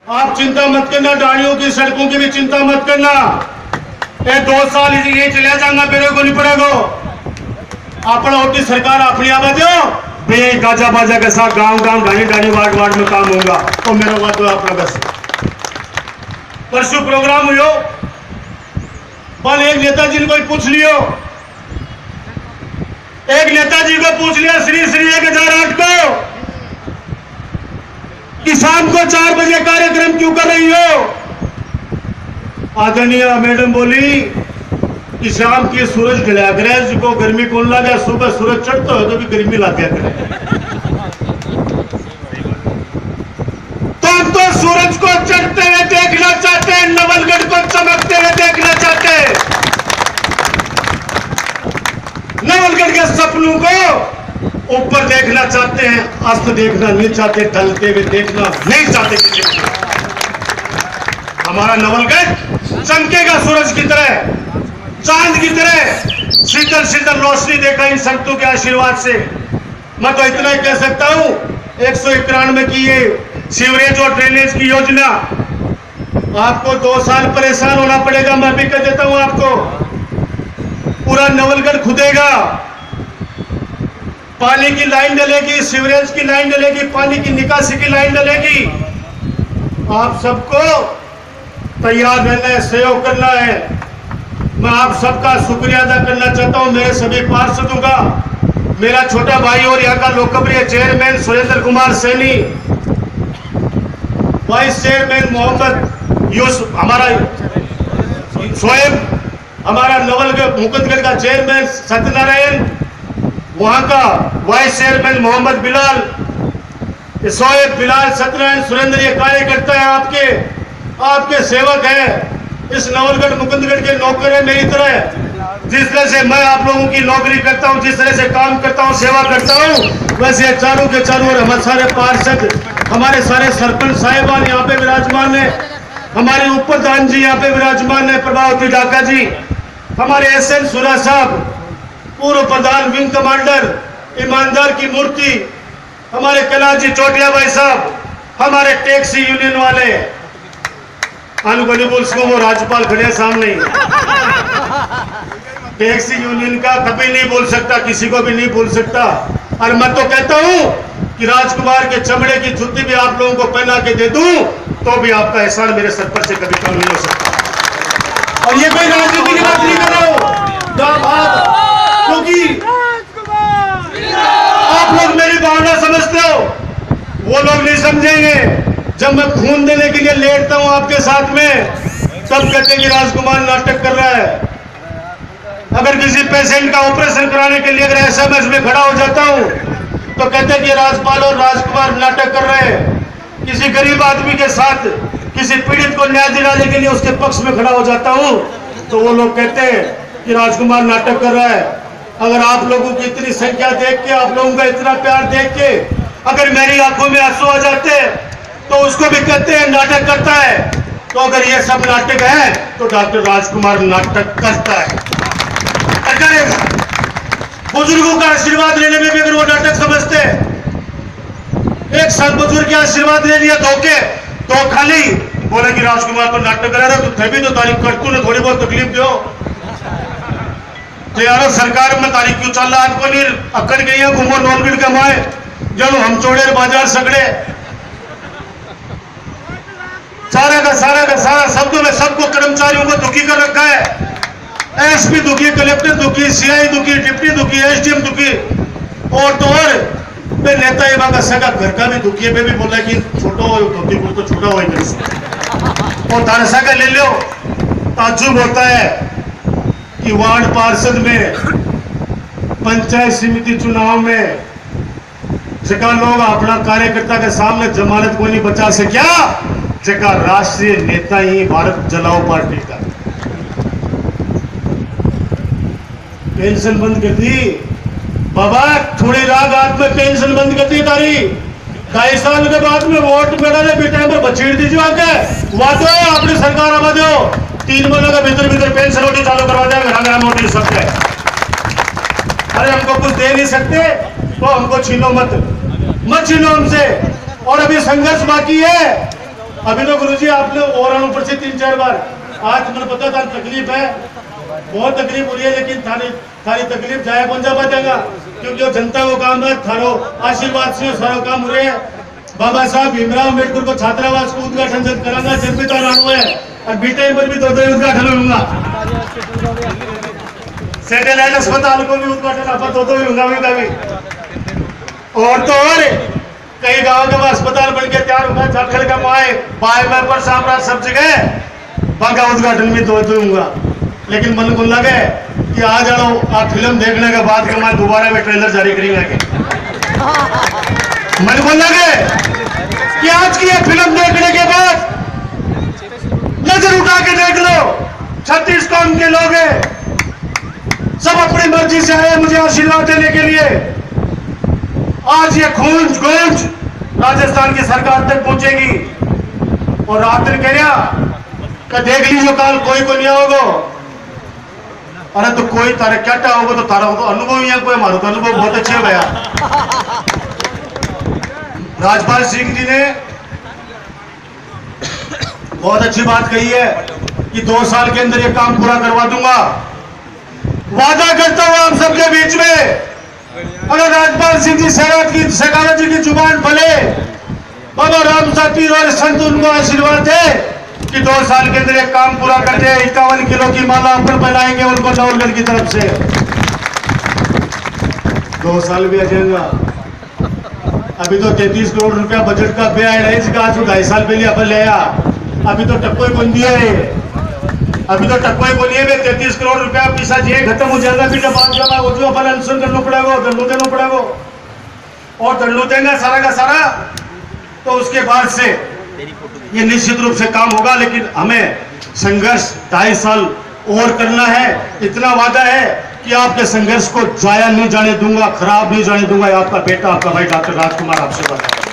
आप चिंता मत करना, डाड़ियों की सड़कों की भी चिंता मत करना। ये 2 साल ये चला जाऊंगा, मेरे को नहीं पड़ेगा। अपना होती सरकार अपनी आवाज बे गाजा बाजा के साथ गांव गांव डाणी डाणी वार्ड वार्ड में काम होगा। तो मेरा बात तो अपना बस परसों प्रोग्राम हुयो, पर एक नेताजी को पूछ लियो, एक नेताजी को पूछ लिया श्री 1008 को कि शाम को 4 बजे कार्यक्रम क्यों कर रही हो? आदरणीय मैडम बोली कि शाम की सूरज ढला करे, जिसको गर्मी कौन लगे, सुबह सूरज चढ़ता हो तो भी गर्मी लग गया करे। तो हम तो सूरज को चढ़ते हुए देखना चाहते हैं, नवलगढ़ को चमकते हुए देखना चाहते हैं, नवलगढ़ के सपनों को ऊपर देखना चाहते हैं, अस्त देखना नहीं चाहते, ढलते हुए देखना नहीं चाहते किसी को। हमारा नवलगढ़ चमकेगा सूरज की तरह, चांद की तरह, शीतल शीतल रोशनी देखा इन संतों के आशीर्वाद से। मैं तो इतना ही कह सकता हूं, 191 की ये सीवरेज और ड्रेनेज की योजना, आपको 2 साल परेशान होना पड़ेगा। मैं भी कह देता हूं आपको, पूरा नवलगढ़ खुदेगा, पानी की लाइन डलेगी, सीवरेज की लाइन डलेगी, पानी की निकासी की लाइन डलेगी। आप सबको तैयार रहना है, सहयोग करना है। मैं आप सबका शुक्रिया अदा करना चाहता हूं, मेरे सभी पार्षदों का, मेरा छोटा भाई और यहाँ का लोकप्रिय chairman Surendra Kumar Saini, vice chairman Mohammad Yusuf, हमारा शोएब, हमारा नवलगढ़ मुकुंदगढ़ का चेयरमैन सत्यनारायण, वहां का वाइस चेयरमैन मोहम्मद बिलाल, शोएब, बिलाल, सत्यनारायण, सुरेंद्र, ये कार्यकर्ता है, आपके सेवक है। इस नवलगढ़ मुकुंदगढ़ के नौकर है मेरी तरह। जिस तरह से मैं आप लोगों की नौकरी करता हूं, जिस तरह से काम करता हूं, सेवा करता हूं, वैसे चारों के चारों और हमारे सारे पार्षद, हमारे सारे सरपंच साहिबान यहाँ पे विराजमान है, हमारे उप प्रधान जी यहाँ पे विराजमान है, प्रभावती ढाका जी, हमारे SN सुरा साहब, पूर्व प्रधान, विंग कमांडर, ईमानदार की मूर्ति, हमारे कैलाश जी चोटिया भाई साहब, हमारे टैक्सी यूनियन वाले, अनुभवी बोल सको, वो राज्यपाल खड़े सामने, टैक्सी यूनियन का कभी नहीं बोल सकता, किसी को भी नहीं बोल सकता। और मैं तो कहता हूं कि राजकुमार के चमड़े की जूती भी आप लोगों को पहना के दे दूं तो भी आपका एहसान मेरे सर पर से कभी कम नहीं हो सकता। और ये कोई राजनीति की बात नहीं कर रहा हूं, क्योंकि आप लोग मेरी भावना समझते हो, वो लोग नहीं समझेंगे। जब मैं खून देने के लिए लेटता हूं आपके साथ में, तब कहते हैं कि राजकुमार नाटक कर रहा है। अगर किसी पेशेंट का ऑपरेशन कराने के लिए अगर SMS में खड़ा हो जाता हूं तो कहते हैं कि राजपाल और राजकुमार नाटक कर रहे हैं। किसी गरीब आदमी के साथ किसी पीड़ित को न्याय दिलाने के लिए उसके पक्ष में खड़ा हो जाता हूं तो वो लोग कहते हैं कि राजकुमार नाटक कर रहा है। अगर आप लोगों की इतनी संख्या देख के, आप लोगों का इतना प्यार देख के अगर मेरी आंखों में आंसू आ जाते तो उसको भी कहते हैं नाटक करता है। तो अगर ये सब नाटक है तो डॉक्टर राजकुमार नाटक करता है। बुजुर्गों का आशीर्वाद लेने में भी अगर वो नाटक समझते, एक साल बुजुर्ग के आशीर्वाद ले लिया धोखे तो खाली बोले कि राजकुमार तो नाटक करा रहा, तो भी तो तारीफ कर, तू ने थोड़ी बहुत तकलीफ दो तो यारो सरकार में तारीफ क्यों चल रहा है? आपको नहीं अकड़ गई है, घूमो नौलगढ़ कमाए, जब हम चौड़े बाजार सगड़े, सारा का सारा शब्दों में सबको कर्मचारियों को दुखी कर रखा है। SP दुखी, कलेक्टर दुखी, CI दुखी, डिप्टी दुखी, SDM दुखी, और तो और नेता ये बात सगा घर का भी दुखी है। मैं भी बोला कि छोटो धोती बोल तो छोटा हो और तारसा का ले लो। ताज्जुब होता है कि वार्ड पार्षद में, पंचायत समिति चुनाव में जगह लोग अपना कार्यकर्ता के सामने जमानत को नहीं बचा से क्या जगह राष्ट्रीय नेता ही भारत जलाओ पार्टी का पेंशन बंद कर दी बाबा, थोड़ी राग हाथ में पेंशन बंद कर दी तारी। 2.5 साल के बाद में वोट मेरा भी टाइम पर बचीड़ दीजिए आके वादो अपनी सरकार आवा दो 3 महीने के भीतर पेंशन रोटी चालू करवा देगा, घर घर मोदी सबके। अरे हमको कुछ दे नहीं सकते तो हमको छीनो मत छीनो हमसे। और अभी संघर्ष बाकी है, अभी तो गुरुजी आपने और ऊपर से 3-4 बार आज मुझे पता था तकलीफ है, बहुत तकलीफ हो रही है, लेकिन थारी तकलीफ जाया कौन जा पाएगा, क्योंकि वो जनता को काम है, थारो आशीर्वाद से सारा काम हो रहे हैं। बाबा साहब भीमराव अम्बेडकर को छात्रावास को उद्घाटन जब कराना जब भी तो है, और बी टाइम पर भी तो उद्घाटन होगा, सैटेलाइट अस्पताल को भी उद्घाटन आप तो होगा भी। और तो और कई गांव के अस्पताल बन के तैयार होगा, झारखंड का माए बाय पर साम्राज्य सब जगह बाका उद्घाटन भी तो होगा। लेकिन मन को लगे कि आ जाओ आप फिल्म देखने के बाद के मैं दोबारा में ट्रेलर जारी करेंगे। मन को लगे कि आज की ये फिल्म देखने के बाद नजर उठा के देख लो, 36 कौम के लोग हैं, सब अपनी मर्जी से आए मुझे आशीर्वाद देने के लिए। आज ये गूंज राजस्थान की सरकार तक पहुंचेगी और रात ने कह देख लीजिए काल कोई को नहीं आओगे। अरे तो कोई तारे क्या होगा तो तारा तो अनुभव ही है, कोई हमारा तो अनुभव बहुत अच्छे भैया। राजपाल सिंह जी ने बहुत अच्छी बात कही है कि 2 साल के अंदर ये काम पूरा करवा दूंगा। वादा करता हूं आप सबके बीच में, अगर राजपाल सिंह जी शेखावत जी की जुबान फले, बाबा राम साथी और संत उनको आशीर्वाद दे कि 2 साल के अंदर एक काम पूरा कर दे, 51 किलो की माला ऊपर बनाएंगे उनको नवलगढ़ की तरफ से। 2 साल भी आ जाएगा। अभी तो 33 करोड़ रुपया बजट का व्यय है, इसका आज 2.5 साल पहले अपन ले आया। अभी तो टक्को बन दिया है, अभी तो टक्को बोली है 33 करोड़ रुपया पैसा जे खत्म हो जाएगा, फिर बाद जमा हो जो अपन अनशन करना पड़ेगा, दंडो देना पड़ेगा, और दंडो देंगे सारा का सारा, तो उसके बाद से ये निश्चित रूप से काम होगा। लेकिन हमें संघर्ष 2.5 साल और करना है। इतना वादा है कि आपके संघर्ष को जाया नहीं जाने दूंगा, खराब नहीं जाने दूंगा। आपका बेटा, आपका भाई डॉक्टर राजकुमार आपसे बात